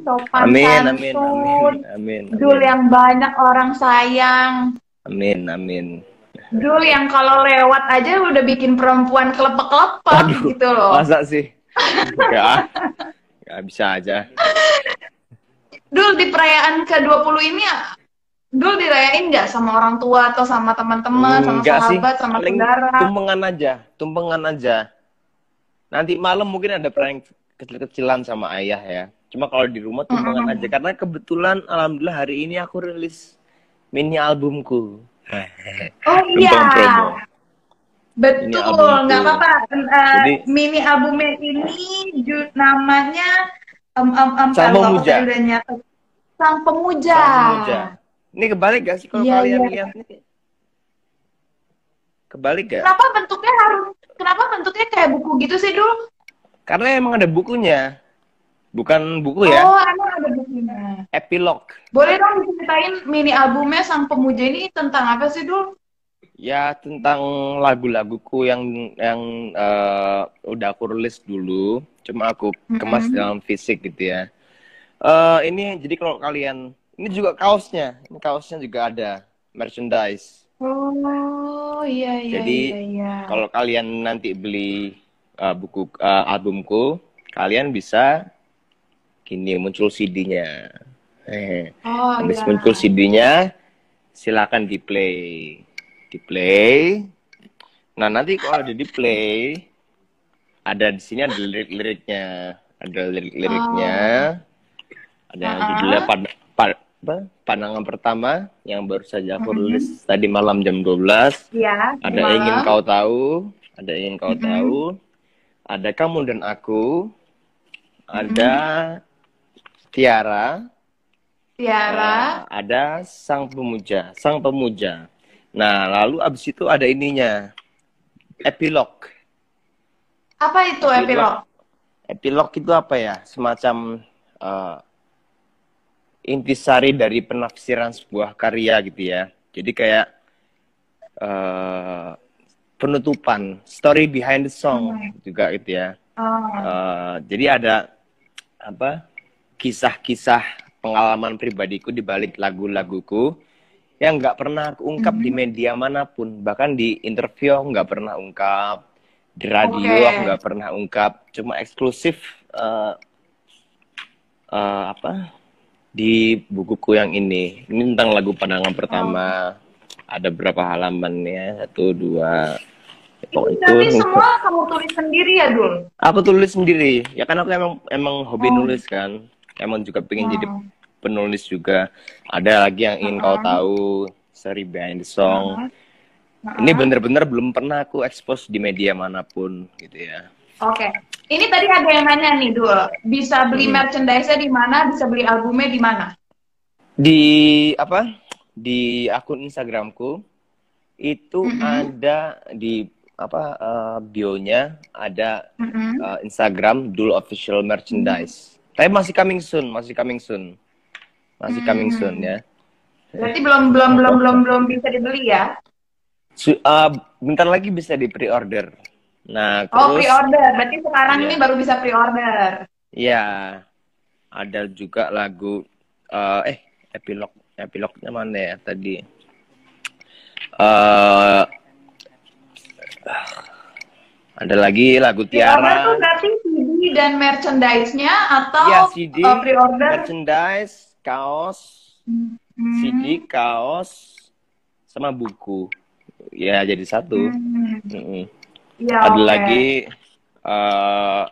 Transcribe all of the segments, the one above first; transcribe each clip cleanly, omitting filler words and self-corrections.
sopan Amin, amin, amin, santun, amin, Dul amin. yang banyak orang sayang, Amin, amin. Dul yang kalau lewat aja udah bikin perempuan kelepek-kelepek Waduh, gitu loh. masa sih? Enggak bisa aja. Dul di perayaan ke-20 ini Dul dirayain nggak sama orang tua atau sama teman-teman, sama Enggak sih, sahabat, sama paling saudara? tumpengan aja, tumpengan aja. Nanti malam mungkin ada prank kecil-kecilan sama ayah ya. Cuma kalau di rumah tumpengan aja, Mm-mm. karena kebetulan alhamdulillah hari ini aku rilis mini albumku. Oh iya, Numpang promo mini betul, nggak albumku. apa-apa. Jadi Mini albumnya ini namanya Sang aku tadi Pemuja, udah nyatet. Sang Pemuja. Sang Pemuja. Ini kebalik gak sih kalau Iya, kalian iya. lihat nih? Kebalik gak? Kenapa bentuknya kayak buku gitu sih, Dul? Karena emang ada bukunya, bukan buku ya, Oh, emang ada bukunya. epilog. Boleh dong diceritain mini albumnya Sang Pemuja ini tentang apa sih, Dul? Ya tentang lagu-laguku yang udah aku rilis dulu, cuma aku kemas Mm-mm. dalam fisik gitu ya. Ini jadi kalau kalian, ini juga kaosnya, ini kaosnya juga ada merchandise. Oh, iya, iya, iya, Jadi iya. kalau kalian nanti beli albumku, kalian bisa gini muncul CD-nya. Oh, Habis iya. muncul CD-nya, silakan di play, di play. Nah nanti kalau udah di play, ada di sini ada lirik-liriknya, ada lirik-liriknya, Oh, ada yang judulnya uh-uh. pandangan pertama yang baru saja aku Mm-mm. rilis tadi malam jam 12. Iya, di Ada ingin malam. kau tahu, ada ingin kau Mm-mm. tahu, ada kamu dan aku, ada Mm-mm. Tiara, Tiara. ada sang pemuja, sang pemuja. Nah, lalu abis itu ada ininya, epilog. Apa itu Epilog, epilog? epilog itu apa ya? Semacam uh, intisari dari penafsiran sebuah karya gitu ya. Jadi kayak uh, penutupan, story behind the song Hmm. juga gitu ya. Oh. Jadi ada apa? Kisah-kisah pengalaman pribadiku di balik lagu-laguku yang nggak pernah aku ungkap di Mhm. media manapun, bahkan di interview aku nggak pernah ungkap, di radio aku Oke. nggak pernah ungkap, cuma eksklusif apa di bukuku yang ini tentang lagu pandangan Oh. pertama. Ada berapa halamannya, satu dua, Ini pokok itu berarti semua kamu tulis sendiri ya, Dul? aku tulis sendiri ya, kan aku emang hobi Oh. nulis kan, emang juga pengen jadi Oh. penulis juga. Ada lagi yang ingin kau Uh-uh. tahu, story behind the song. Uh-uh. Ini Uh-uh. bener-bener belum pernah aku expose di media manapun gitu ya. Oke. Ini tadi ada yang nanya nih, Dul. Bisa beli Mm. merchandise-nya di mana? Bisa beli albumnya di mana? Di apa? Di akun Instagramku itu Mm-mm. ada di apa bio-nya ada Mm-mm. Instagram Dul Official Mm-mm. Merchandise. Tapi masih coming soon, masih coming soon. Masih coming soon Mm-mm. ya. Berarti belum bisa dibeli ya? Bentar lagi bisa di pre-order. Nah, Oh, terus pre-order. Berarti sekarang ini ya, baru bisa pre-order. ya ada juga lagu epilognya mana ya tadi? Eh ada lagi lagu Pre-order tuh Tiara. berarti CD dan merchandise-nya atau Ya, CD, pre-order? merchandise, kaos, CD, Hmm. kaos, sama buku. Ya, jadi satu. Hmm. Mm-mm. Ya, Ada oke. lagi eh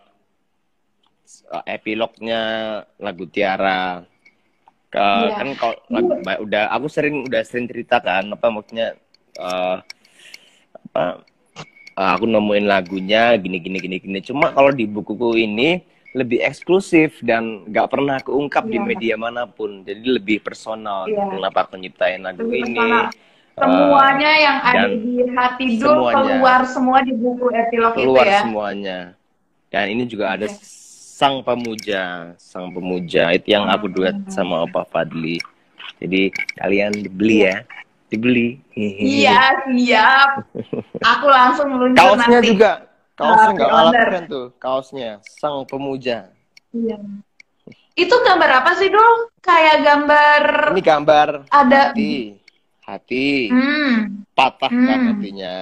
epilognya lagu Tiara. Iya. Kan kalau aku udah sering cerita kan, apa maksudnya eh, apa aku nemuin lagunya gini. Cuma kalau di bukuku ini lebih eksklusif dan nggak pernah keungkap di Iya. media manapun. Jadi lebih personal gitu. Iya. Kenapa aku nyiptain lagu Lebih ini? personal. Semuanya yang ada Dan di hati Dul semuanya keluar semua di buku epilog itu keluar ya. semuanya. Dan ini juga ada Oke. Sang Pemuja itu yang aku duet Hmm. sama Opa Fadli. Jadi kalian dibeli Iya. ya, dibeli. Iya, siap. Aku langsung meluncur Kaosnya nanti juga, kaosnya nggak kalah pre-order. keren tuh, kaosnya Sang Pemuja. Iya. Itu gambar apa sih, Dul? Kayak gambar Ini gambar ada. hati Hmm. patah kan Hmm. hatinya.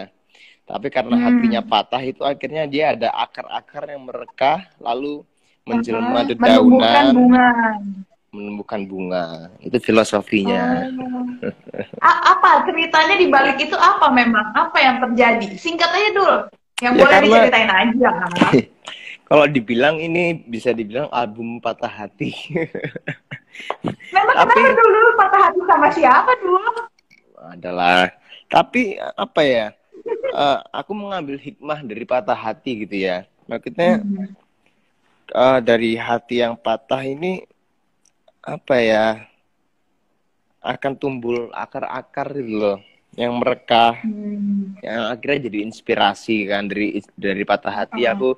Tapi karena hatinya Hmm. patah itu akhirnya dia ada akar-akar yang merekah lalu menjelma Menumbuhkan dedaunan, bunga. menumbuhkan bunga. Itu filosofinya. Oh. Apa ceritanya di balik itu apa memang? Apa yang terjadi? Singkat aja dulu. Yang Ya boleh karena diceritain aja. kalau dibilang ini bisa dibilang album patah hati. Memang kenapa Tapi dulu patah hati sama siapa dulu? adalah tapi apa ya? Aku mengambil hikmah dari patah hati gitu ya. Maksudnya Hmm. dari hati yang patah ini apa ya? Akan tumbuh akar-akar gitu loh yang merekah, Hmm. yang akhirnya jadi inspirasi kan dari patah hati Oh. aku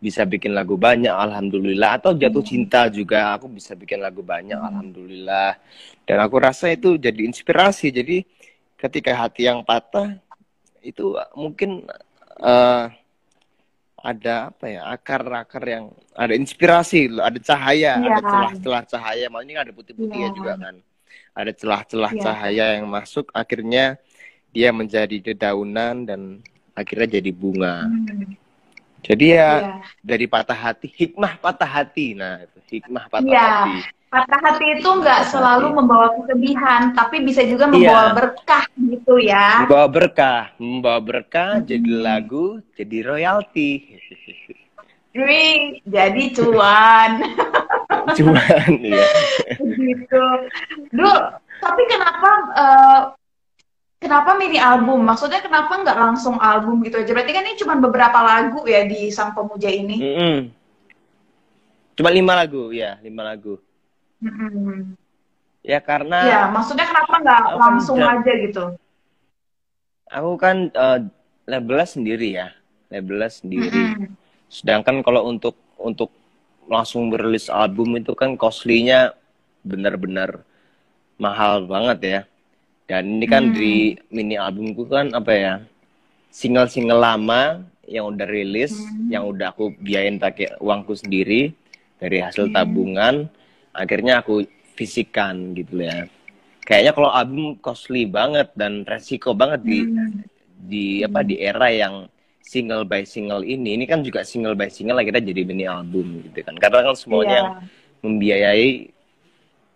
bisa bikin lagu banyak alhamdulillah, atau jatuh Hmm. cinta juga aku bisa bikin lagu banyak Hmm. alhamdulillah, dan aku rasa itu jadi inspirasi. Jadi ketika hati yang patah itu mungkin eh, ada apa ya, akar-akar yang ada inspirasi, ada cahaya, Iya, ada celah-celah cahaya, makanya ada putih-putih ya juga iya, kan, ada celah-celah iya. cahaya yang masuk, akhirnya dia menjadi dedaunan dan akhirnya jadi bunga. Hmm. Jadi ya Iya, dari patah hati, hikmah patah hati. Nah, itu hikmah patah iya. hati. Patah hati itu Hikmah nggak patah selalu hati. membawa kesedihan, tapi bisa juga membawa Iya, berkah gitu ya. membawa berkah jadi Hmm. lagu, jadi royalti. Wih, jadi cuan. Cuman ya. Gitu. Duh, tapi kenapa mini album? Maksudnya kenapa nggak langsung album gitu aja? Berarti kan ini cuma beberapa lagu ya di Sang Pemuja ini. Cuma 5 lagu, ya 5 lagu. Mm-mm. Ya Ya, karena maksudnya kenapa nggak aku kan langsung aja gitu? labelnya sendiri ya, labelnya sendiri. Mm-mm. Sedangkan kalau untuk langsung merilis album itu kan costly-nya benar-benar mahal banget ya. Dan ini kan Hmm. di mini albumku kan apa ya, single-single lama yang udah rilis, yang Hmm. udah aku biayain pakai uangku sendiri dari hasil Hmm. tabungan, akhirnya aku fisikan gitu ya. Kayaknya kalau album costly banget dan resiko banget Hmm. di era yang single by single ini kan juga single by single akhirnya jadi mini album gitu kan, karena kan semuanya yang Iya, membiayai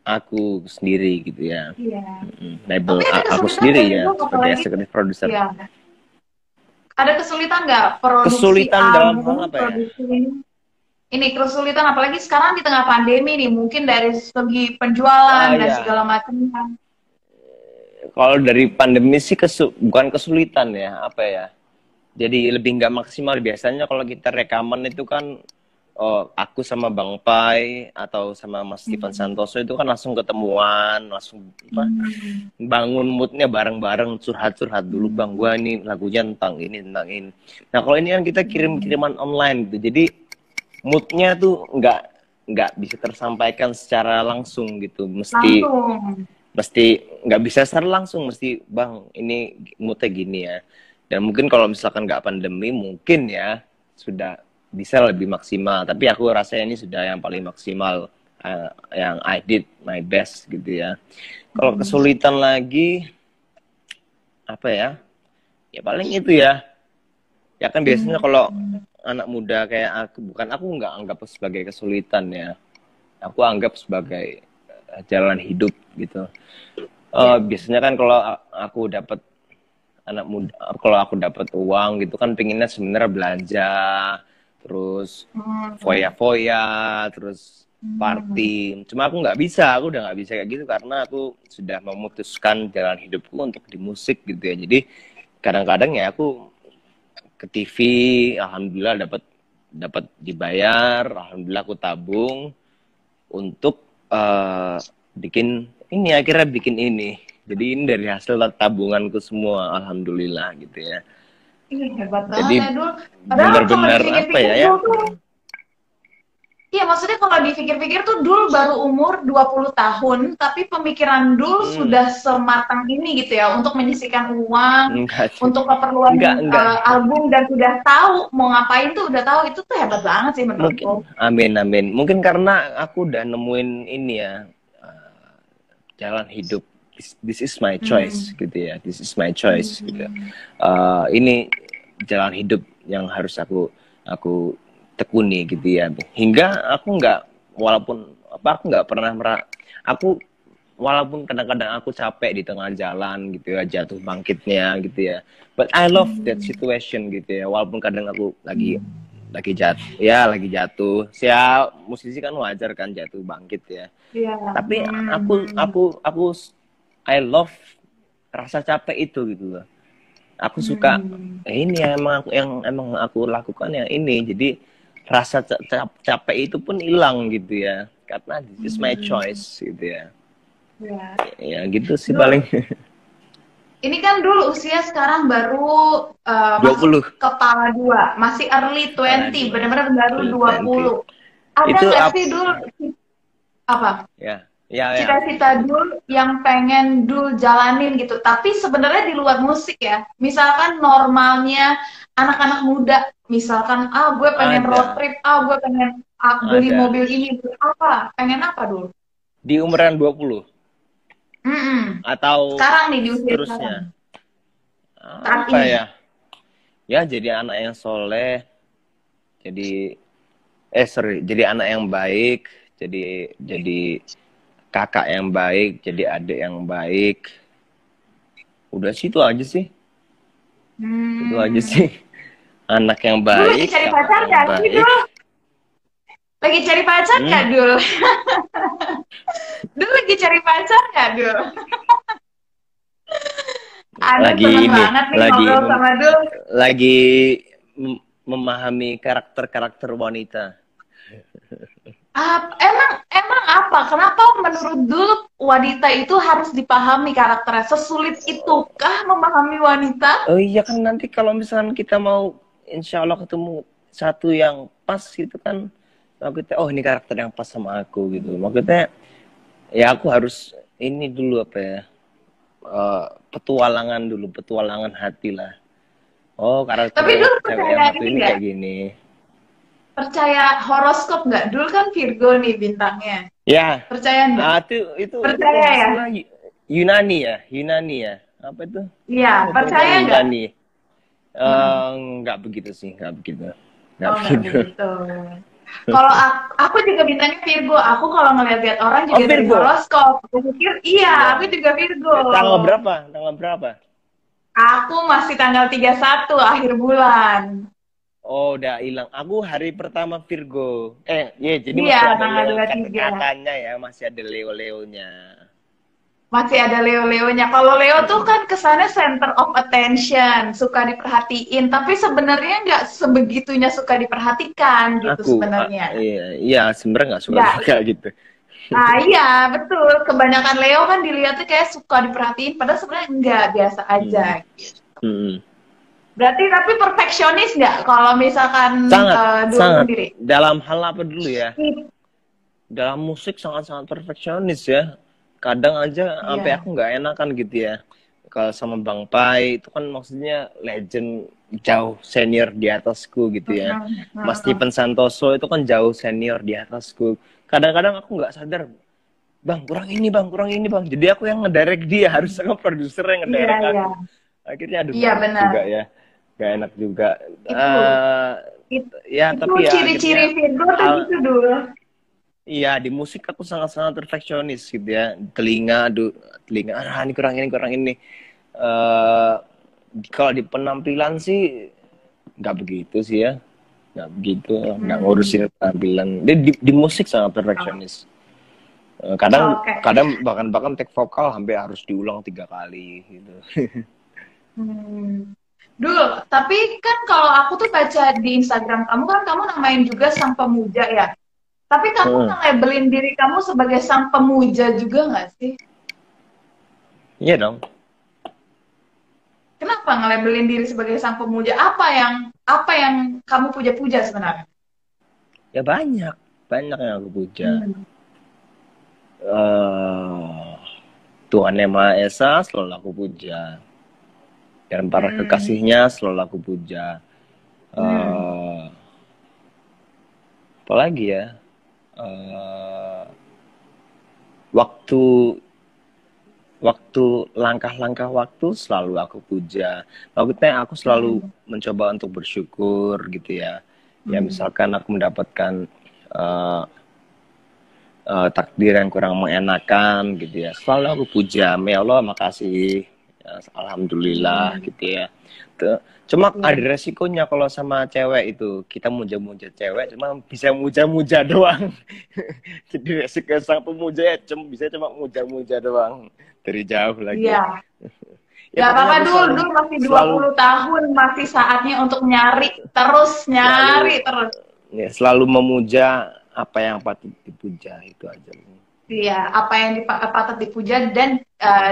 aku sendiri gitu ya. iya. Label Tapi ada aku kesulitan sendiri nggak sih, ya Bu? sebagai Apalagi, eksekutif produser. ya, ada kesulitan nggak produksi Kesulitan dalam hal album, apa ya? produksi ini kesulitan apalagi sekarang di tengah pandemi nih, mungkin dari segi penjualan dan Ya, segala macamnya. kalau dari pandemi sih bukan kesulitan ya, apa ya, jadi lebih nggak maksimal. Biasanya kalau kita rekaman itu kan, aku sama Bang Pai atau sama Mas Steven Hmm. Santoso itu kan langsung ketemuan, langsung apa, Hmm. bangun moodnya bareng-bareng, curhat-curhat dulu, Bang, Hmm. gua ini lagunya tentang ini, tentang ini. Nah kalau ini kan kita Hmm. kirim-kiriman online gitu, jadi moodnya tuh nggak bisa tersampaikan secara langsung gitu, mesti Langsung. mesti nggak bisa secara langsung, mesti, Bang, ini moodnya gini ya. Dan mungkin kalau misalkan nggak pandemi mungkin ya sudah bisa lebih maksimal, tapi aku rasa ini sudah yang paling maksimal, yang I did my best gitu ya. Kalau Hmm. kesulitan lagi apa ya, ya paling itu ya, ya kan biasanya kalau Hmm. anak muda kayak aku nggak anggap sebagai kesulitan ya, aku anggap sebagai jalan hidup gitu. Ya. Biasanya kan kalau aku dapat anak muda, kalau aku dapat uang gitu kan pinginnya sebenarnya belanja, terus Hmm. foya-foya, terus Hmm. party. Cuma aku udah nggak bisa kayak gitu karena aku sudah memutuskan jalan hidupku untuk di musik gitu ya. Jadi kadang-kadang ya aku ke TV, alhamdulillah dapat dapat dibayar, alhamdulillah aku tabung untuk bikin ini, akhirnya bikin ini. Jadi ini dari hasil tabunganku semua, alhamdulillah gitu ya. Ih, hebat banget Jadi ya, Dul. Padahal kalau benar-benar apa dipikir-pikir, ya, ya Dul tuh, Iya, maksudnya kalau dipikir-pikir tuh Dul baru umur 20 tahun, tapi pemikiran Dul Hmm, sudah sematang ini gitu ya, untuk menyisihkan uang, enggak sih. untuk keperluan Enggak. album, dan udah tahu mau ngapain tuh, udah tahu. Itu tuh hebat banget sih menurutku. Mungkin, amin, amin. Mungkin karena aku udah nemuin ini ya, uh, jalan hidup. This is my choice, Hmm. gitu ya. This is my choice, gitu. Hmm. Ini jalan hidup yang harus aku tekuni, gitu ya. Hingga aku nggak, walaupun apa, aku nggak pernah aku walaupun kadang-kadang aku capek di tengah jalan, gitu ya, jatuh bangkitnya, gitu ya. But I love that Hmm. situation, gitu ya. Walaupun kadang aku Hmm. lagi jatuh. Siap, musisi kan wajar kan jatuh bangkit ya. Iya. Tapi Hmm. I love rasa capek itu gitu loh. Aku suka Hmm. ini yang emang aku lakukan yang ini. Jadi rasa capek itu pun hilang gitu ya. Karena this is my Hmm. choice gitu ya. Ya. Ya gitu sih paling. Dul, ini kan dulu usia sekarang baru dua masuk puluh kepala dua, masih early Kepala 20, dua. benar-benar baru Early 20. 20. Ada Itu nggak sih dulu apa ya. Ya ya. cita-cita Dul yang pengen Dul jalanin gitu, tapi sebenarnya di luar musik ya. Misalkan normalnya anak-anak muda, misalkan gue pengen road Ada. trip, gue pengen beli Ada. mobil ini, apa? Pengen apa Dul? Di umuran 20 Mm-mm. atau Sekarang nih di usia sekarang, seterusnya. saat Apa ini. ya? Ya jadi anak yang soleh, jadi sorry, jadi anak yang baik, jadi kakak yang baik, jadi adik yang baik. Udah sih itu aja sih. Itu aja Hmm. sih. Anak yang Dul lagi baik, cari kakak pacar yang nggak sih baik. Dul? Lagi cari pacar Hmm? nggak Dul? Dul lagi cari pacar nggak Dul? Aduh Lagi seneng ini, banget nih ngobrol sama Dul. lagi memahami karakter-karakter wanita. Emang emang apa? Kenapa menurut Dul wanita itu harus dipahami karakternya? Sesulit itukah memahami wanita? Oh iya kan nanti kalau misalnya kita mau insya Allah ketemu satu yang pas gitu kan, maksudnya oh ini karakter yang pas sama aku gitu. Maksudnya ya aku harus ini dulu apa ya, petualangan hati lah. Oh Tapi karakter Dul cewek yang percaya satu ini ini nggak? kayak gini. Percaya horoskop nggak? Dul kan Virgo nih bintangnya. Ya, Percaya nggak? itu kalau Percaya nggak ya? salah Yunani ya. Apa itu? Iya, Itu percaya nggak? Yunani. Mm-mm. Nggak begitu sih, nggak begitu. Nggak Oh, nggak begitu. begitu. Kalau aku juga bintangnya Virgo. Aku kalau ngeliat-liat orang Oh juga dari Virgo. horoskop. Aku pikir, iya, aku Iya. juga Virgo. Tanggal berapa? Tanggal berapa? Aku masih tanggal 31 akhir bulan. Oh, udah hilang. Aku hari pertama Virgo. Ya, jadi Iya, masih ada tanggal yang 23. kakaknya ya, masih ada Leo-Leonya. Masih ada Leo-Leonya. Kalau Leo tuh kan kesannya center of attention, suka diperhatiin. Tapi sebenarnya nggak sebegitunya suka diperhatikan gitu sebenarnya. Iya, iya sebenarnya nggak Ya, suka-suka gitu. nah iya betul. Kebanyakan Leo kan dilihatnya kayak suka diperhatiin, padahal sebenarnya enggak, biasa aja. Hmm. Hmm. Berarti tapi perfeksionis nggak kalau misalkan Sangat, dulu sangat. sendiri? Dalam hal apa dulu ya? Dalam musik sangat-sangat perfeksionis ya. Kadang aja sampai Iya. aku nggak enakan gitu ya. Kalau sama Bang Pai itu kan maksudnya legend jauh senior di atasku gitu ya. Heeh, Mas heeh. Stephen Santoso itu kan jauh senior di atasku. Kadang-kadang aku nggak sadar, bang kurang ini bang. Jadi aku yang ngedirect dia, harus sama produser yang Iya, ngedirect iya. aku. Akhirnya aduh Iya nggak enak benar. juga ya, nggak enak juga. Itu Eh it- ya itu tapi ya ciri-ciri akhirnya Virgo tuh hal gitu dulu. iya di musik aku sangat-sangat perfeksionis gitu ya. Telinga ini kurang ini kurang ini. eh Kalau di penampilan sih nggak begitu sih ya, nggak begitu, nggak Hmm. ngurusin penampilan. Dia di musik sangat perfeksionis. Kadang Oke. kadang bahkan take vokal sampai harus diulang 3 kali gitu. Hmm. Dul, tapi kan kalau aku tuh baca di Instagram kamu kan kamu namain juga sang pemuja ya. Tapi kamu Heeh. nge-labelin diri kamu sebagai sang pemuja juga nggak sih? Iya dong. Kenapa nge-labelin diri sebagai sang pemuja? Apa yang kamu puja-puja sebenarnya? Ya banyak. banyak yang aku puja. Hmm. eh Tuhan Yang Maha Esa selalu aku puja, dan para Hmm. kekasihnya selalu aku puja. Hmm. eh Apalagi ya, eh waktu waktu langkah-langkah waktu selalu aku puja. Maksudnya aku selalu Hmm. mencoba untuk bersyukur gitu ya. Ya Hmm. misalkan aku mendapatkan eh, takdir yang kurang mengenakan gitu ya, selalu aku puja, ya Allah makasih, ya, alhamdulillah Hmm. gitu ya. Cuma ada Iya. resikonya kalau sama cewek itu, kita muja-muja cewek cuma bisa muja-muja doang. Jadi resiko sang pemuja ya cuma muja-muja doang dari jauh lagi. Iya. Ya Gak pokoknya apa-apa aku dul, selalu dul masih dua selalu puluh tahun, masih saatnya untuk nyari, terus nyari selalu terus. ya, selalu memuja apa yang patut dipuja, itu aja. Iya, apa yang patut dipuja dan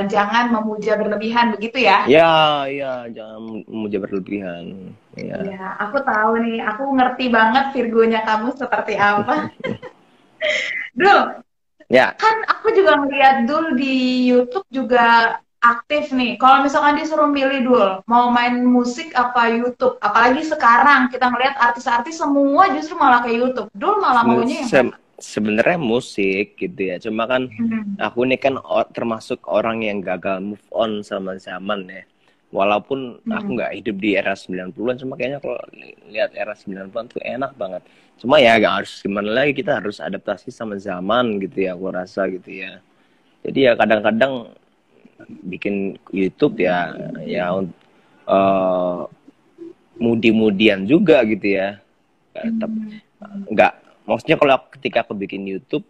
jangan memuja berlebihan, begitu ya? Ya, ya, jangan memuja berlebihan. Ya. Iya, aku tahu nih, aku ngerti banget Virgonya kamu seperti apa. Dul, Ya, kan aku juga ngeliat Dul di YouTube juga aktif nih. Kalau misalkan disuruh milih Dul, mau main musik apa YouTube? Apalagi sekarang kita ngeliat artis-artis semua justru malah ke YouTube. Dul malah maunya yang mana? sebenarnya musik gitu ya. Cuma kan Hmm. aku ini kan termasuk orang yang gagal move on sama zaman ya. Walaupun aku Hmm. nggak hidup di era 90-an, cuma kayaknya kalau lihat era 90-an tuh enak banget. Cuma ya gak harus gimana lagi, kita harus adaptasi sama zaman gitu ya, aku rasa gitu ya. Jadi ya kadang-kadang bikin YouTube ya, ya uh, mudi-mudian juga gitu ya. Hmm. Nggak, maksudnya kalau ketika aku bikin YouTube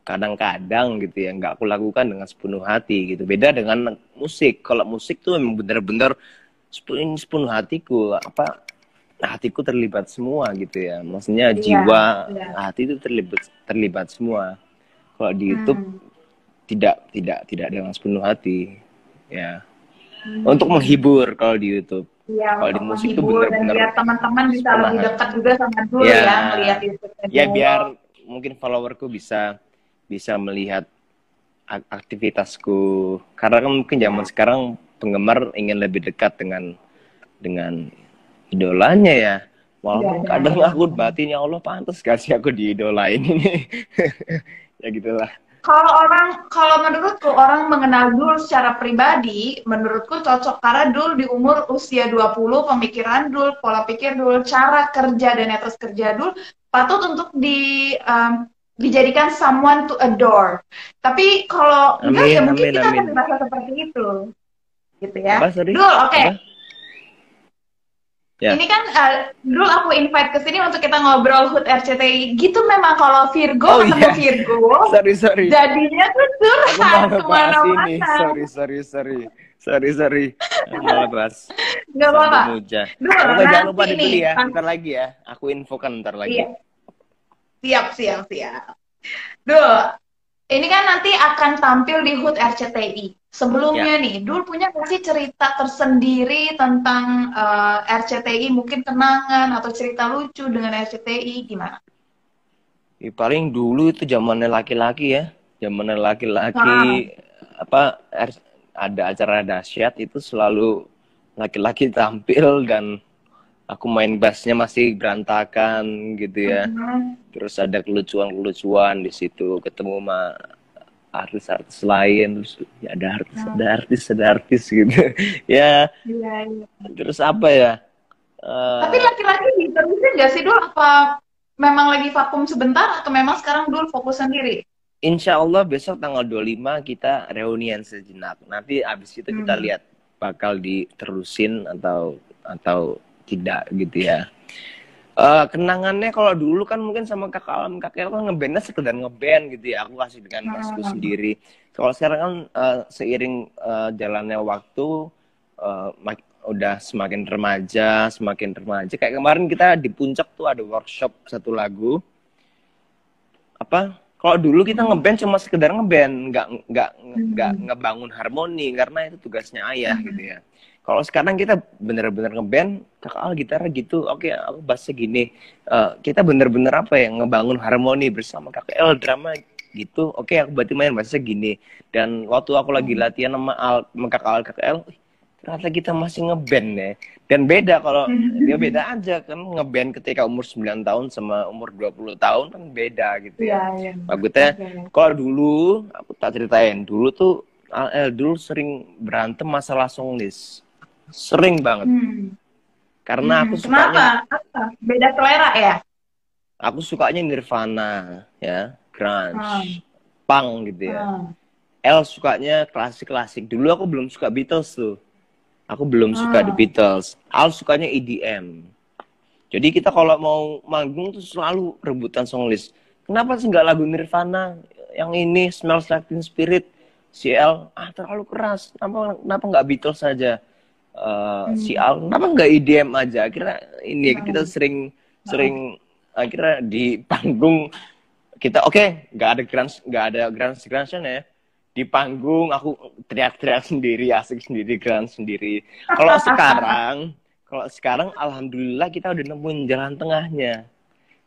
kadang-kadang gitu ya, nggak aku lakukan dengan sepenuh hati gitu. Beda dengan musik. Kalau musik tuh memang benar-benar sepenuh hatiku, apa, hatiku terlibat semua gitu ya. Maksudnya Iya, jiwa, iya. hati itu terlibat terlibat semua. Kalau di YouTube Hmm. tidak dengan sepenuh hati ya. Untuk Hmm. menghibur kalau di YouTube. Iya, Kalau di untuk musik tuh menghibur dan bener-bener biar teman-teman bisa sepenuh lebih hati. dekat juga sama Dul Ya, ya, ngelihat YouTube-nya ya Dul. biar mungkin followerku bisa bisa melihat aktivitasku. Karena kan mungkin zaman Ya. sekarang penggemar ingin lebih dekat dengan idolanya ya. Iya, Walaupun dengan kadang aku idolanya. batin, ya Allah pantas gak sih aku diidolain ini. Ya gitulah. Kalau menurutku orang mengenal Dul secara pribadi, menurutku cocok karena Dul di umur usia 20, pemikiran Dul, pola pikir Dul, cara kerja dan etos kerja Dul patut untuk dijadikan someone to adore. Tapi kalau enggak ya Amin, mungkin amin, kita akan amin. merasa seperti itu, gitu Apa ya. sorry? Dul, oke. Apa? Ya. Ini kan dulu aku invite ke sini untuk kita ngobrol HUT RCTI. Gitu memang kalau Virgo Oh ketemu iya. Virgo, Sorry. jadinya tuh Aku curhat malah bahas ini. kemana-mana. Sorry. Aku malah bahas Nggak sang apa-apa. pemuja. Dul, Pokoknya jangan lupa nanti nih. dibeli ya. Ntar lagi ya. Aku infokan ntar lagi. Iya, siap. Dul, ini kan nanti akan tampil di HUT RCTI. Ya. Sebelumnya nih, Dul punya nggak sih cerita tersendiri tentang RCTI? Mungkin kenangan atau cerita lucu dengan RCTI, gimana? Paling dulu itu zamannya laki-laki ya. Zamannya Nah, laki-laki apa ada acara dahsyat itu selalu laki-laki tampil, dan aku main bassnya masih berantakan gitu ya. Terus ada kelucuan-kelucuan di situ, ketemu sama artis-artis lain, terus ya ada artis gitu. Ya, iya. terus apa ya? Tapi laki-laki diterusin nggak sih, Dul? Apa memang lagi vakum sebentar atau memang sekarang Dul fokus sendiri? Insya Allah besok tanggal 25 kita reunian sejenak. Nanti abis itu kita Hmm. lihat bakal diterusin atau tidak gitu ya. Kenangannya kalau dulu kan mungkin sama kakak Alam, kakak Alam kan ngebandnya sekedar ngeband gitu ya. Aku kasih dengan bassku Hmm. sendiri. Kalau sekarang kan seiring jalannya waktu, udah semakin remaja. Kayak kemarin kita di puncak tuh ada workshop satu lagu. Apa? Kalau dulu kita ngeband cuma sekedar ngeband, nggak Hmm. ngebangun harmoni, karena itu tugasnya ayah gitu ya. Kalau sekarang kita bener-bener ngeband, kakak Al gitar gitu, oke aku bassnya gini. Kita bener-bener apa ya, ngebangun harmoni bersama kakak Al drama gitu. Oke aku berarti main bassnya gini. Dan waktu aku lagi latihan sama Al, sama kakak Al, ternyata kita masih ngeband ya. Dan beda kalau dia beda aja kan, ngeband ketika umur 9 tahun sama umur 20 tahun kan beda gitu ya. Iya, iya. Maksudnya Oke. kalau dulu aku tak ceritain, dulu tuh dulu sering berantem masalah song list. Sering banget. Karena aku sukanya Kenapa? Apa? Beda selera ya? Nirvana ya, grunge, punk gitu ya. Hmm. El sukanya klasik-klasik. Dulu aku belum suka Beatles tuh. Aku belum suka The Beatles. Al sukanya EDM. Jadi kita kalau mau manggung tuh selalu rebutan song list. Kenapa sih nggak lagu Nirvana? Yang ini Smells Like Teen Spirit. Si Al, terlalu keras. Kenapa nggak Beatles saja? Si Al, kenapa nggak EDM aja? Akhirnya ini kita sering akhirnya di panggung kita nggak ada grunge ya. Di panggung aku teriak-teriak sendiri, asik sendiri, grunge sendiri. Kalau sekarang alhamdulillah kita udah nemuin jalan tengahnya.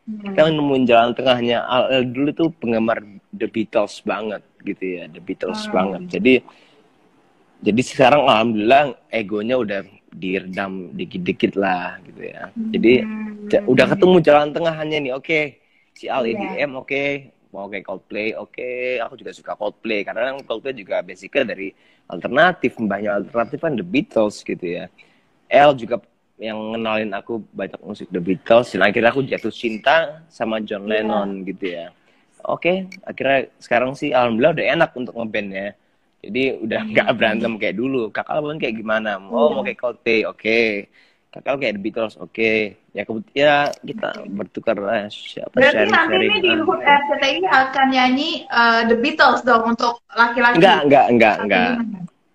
Kita nemuin jalan tengahnya. Dulu tuh penggemar The Beatles banget gitu ya, The Beatles banget. Jadi sekarang alhamdulillah egonya udah diredam dikit-dikit lah gitu ya. Jadi udah ketemu jalan tengahnya nih. Oke, si Al EDM mau kayak Coldplay, aku juga suka Coldplay karena Coldplay juga basicnya dari alternatif, banyak alternatif kan The Beatles gitu ya. El juga yang ngenalin aku banyak musik The Beatles dan akhirnya aku jatuh cinta sama John Lennon gitu ya. Akhirnya sekarang sih alhamdulillah udah enak untuk ngeband ya. Jadi udah nggak berantem kayak dulu. Kakak Alban kayak gimana? Mau kayak Coldplay, Kakak kayak The Beatles, Ya kita bertukar siapa Berarti nanti ini di HUT RCTI akan nyanyi The Beatles dong untuk laki-laki? Enggak.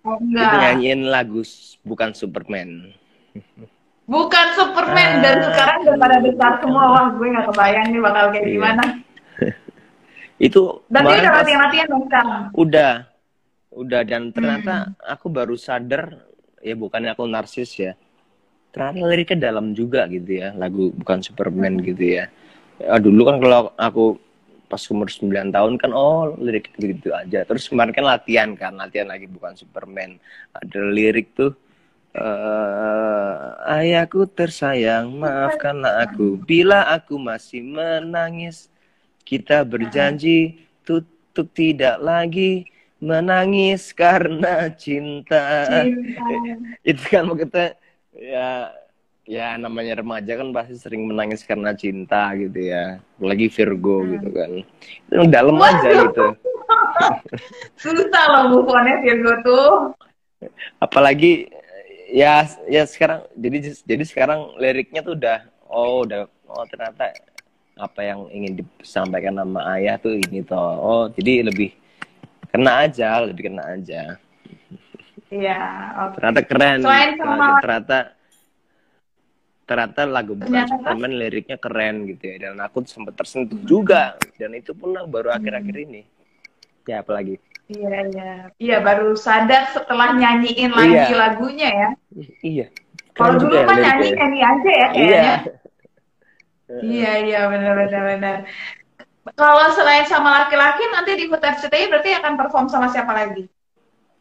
Oh, Kita nyanyiin lagu bukan Superman. Bukan Superman dan sekarang udah pada besar semua. Wah, gue nggak kebayang nih bakal kayak gimana. Itu. Dan dia udah latihan dong sekarang. Udah dan ternyata aku baru sadar ya, bukannya aku narsis ya, ternyata liriknya dalam juga gitu ya, lagu bukan Superman gitu ya. Dulu kan kalau aku pas umur 9 tahun kan lirik gitu aja. Terus kemarin kan latihan lagi bukan Superman, ada lirik tuh ayahku tersayang, maafkanlah aku bila aku masih menangis, kita berjanji tutup tidak lagi menangis karena cinta. Itu kan kita ya namanya remaja kan pasti sering menangis karena cinta gitu ya, apalagi Virgo gitu kan, itu dalam aja gitu. Susah loh move on-nya Virgo tuh, apalagi ya sekarang jadi sekarang liriknya tuh udah ternyata apa yang ingin disampaikan sama ayah tuh ini toh, jadi lebih kena aja. Iya, ternyata keren. Ternyata lagu bukan Superman liriknya keren gitu ya, dan aku sempat tersentuh juga, dan itu pun baru akhir-akhir ini. Ya apalagi? Iya baru sadar setelah nyanyiin lagi lagunya ya. Iya. Kalau dulu mah nyanyi aja ya kayaknya. Iya benar. Kalau selain sama laki-laki nanti di HUT RCTI berarti akan perform sama siapa lagi?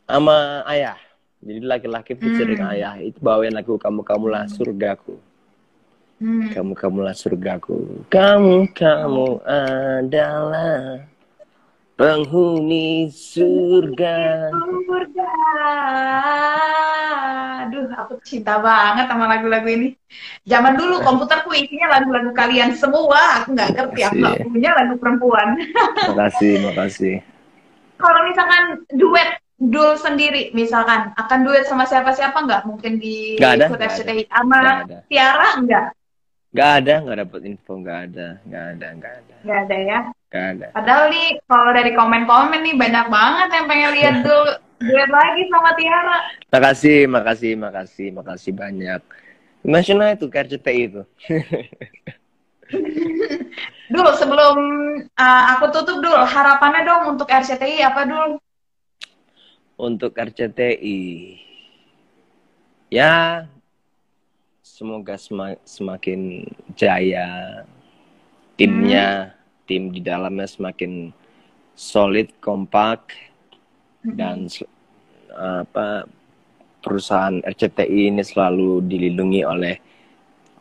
Sama ayah. Jadi laki-laki featuring ayah. Itu bawain lagu Kamu-Kamulah Surgaku. Kamu-Kamulah Surgaku. Kamu adalah penghuni surga. Aduh, aku cinta banget sama lagu-lagu ini. Zaman dulu komputerku isinya lagu-lagu kalian semua. Aku nggak ngerti, aku nggak punya lagu perempuan. Makasih. Kalau misalkan duet Dul sendiri, misalkan akan duet sama siapa-siapa nggak? Mungkin di HUT RCTI sama Tiara nggak? Nggak dapet info, nggak ada ya? Nggak ada. Padahal nih, kalau dari komen-komen nih banyak banget yang pengen lihat Dul duet lagi sama Tiara. Makasih banyak. Gimana itu ke RCTI itu? Dul, sebelum aku tutup Dul, harapannya dong untuk RCTI apa Dul? Untuk RCTI Ya, semoga semakin jaya Hmm. timnya, tim di dalamnya semakin solid, kompak, dan apa perusahaan RCTI ini selalu dilindungi oleh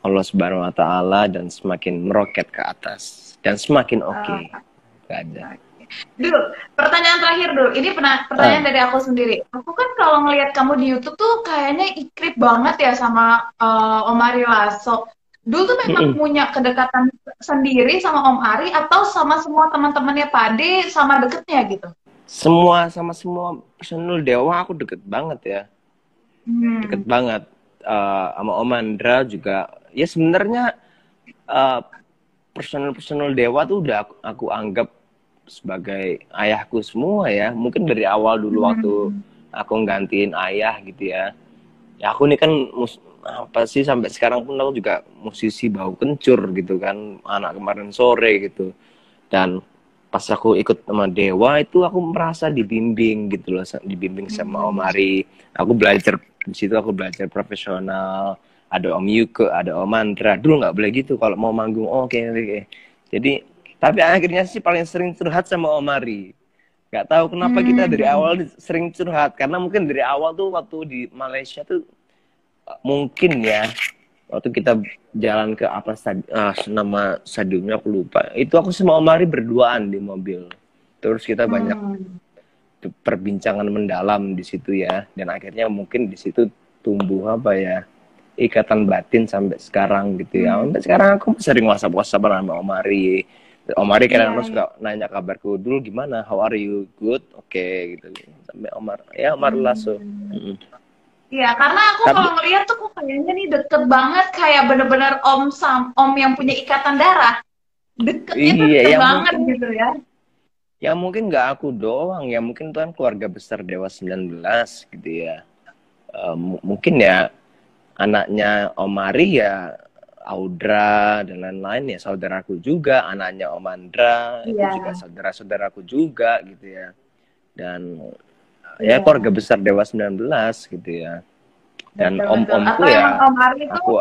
Allah Subhanahu wa taala dan semakin meroket ke atas dan semakin oke. Aja. Dul, pertanyaan terakhir dulu. Ini pertanyaan Ah. dari aku sendiri. Aku kan kalau ngelihat kamu di YouTube tuh kayaknya ikrip banget ya sama Om Ari Lasso. Dulu tuh memang Mm-mm. punya kedekatan sendiri sama Om Ari atau sama semua teman-temannya Pade sama deketnya gitu? Semua sama semua personil Dewa aku deket banget ya. Deket Hmm. banget. Sama Om Andra juga. Ya sebenarnya uh, personil Dewa tuh udah aku anggap sebagai ayahku semua ya. Mungkin dari awal dulu waktu Hmm. aku nggantiin ayah gitu ya. Ya aku ini kan apa sih sampai sekarang pun aku juga musisi bau kencur gitu kan, anak kemarin sore gitu. Dan pas aku ikut sama Dewa itu aku merasa dibimbing gitu loh, dibimbing sama Om Hmm. Ari. Aku belajar di situ, aku belajar profesional. Ada Om Yuke, ada Om Andra. Dulu nggak boleh gitu kalau mau manggung. Oh, oke, oke. Jadi tapi akhirnya sih paling sering curhat sama Om Ari. Nggak tahu kenapa kita dari Hmm. awal sering curhat, karena mungkin dari awal tuh waktu di Malaysia tuh mungkin ya waktu kita jalan ke apa nama stadiumnya aku lupa, itu aku sama Omari berduaan di mobil, terus kita banyak Hmm. perbincangan mendalam di situ ya, dan akhirnya mungkin di situ tumbuh apa ya, ikatan batin sampai sekarang gitu ya. Hmm. Sampai sekarang aku sering WhatsApp sama Omari. Omari Iya, kadang-kadang iya. suka nanya kabarku dulu gimana, how are you, good, oke okay, gitu. Sampai Omar ya, Omar Lasso. Hmm. Iya, karena aku Tapi kalau ngeliat tuh kok kayaknya nih deket banget, kayak bener-bener om yang punya ikatan darah. Deketnya tuh iya deket ya banget mungkin, gitu ya. ya mungkin nggak aku doang ya, mungkin tuh kan keluarga besar Dewa 19 gitu ya. Mungkin ya anaknya Omari ya Audra dan lain-lain ya saudaraku juga, anaknya Om Andra itu juga Iya, saudara-saudaraku juga gitu ya. Dan ya keluarga iya, besar Dewa 19 gitu ya. Dan betul-betul. om-omku Atau emang ya Om Ari itu, aku,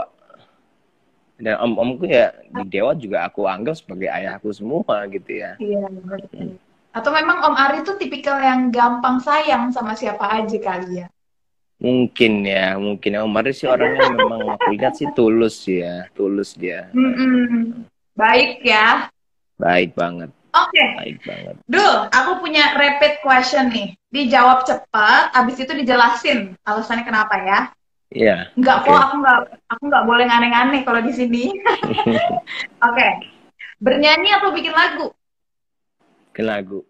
dan om-omku ya di Dewa juga aku anggap sebagai ayahku semua gitu ya. iya, betul. Atau memang Om Ari itu tipikal yang gampang sayang sama siapa aja kali ya. Mungkin ya, mungkin ya. Omar sih orangnya memang aku lihat sih tulus ya, tulus dia. Mm-mm. Baik ya. Baik banget, Oke, baik banget. Dul, aku punya rapid question nih. Dijawab cepat, abis itu dijelasin alasannya kenapa ya. Iya, Enggak kok, oke. aku nggak boleh aneh-aneh kalau di sini. Oke, bernyanyi atau bikin lagu? Ke lagu.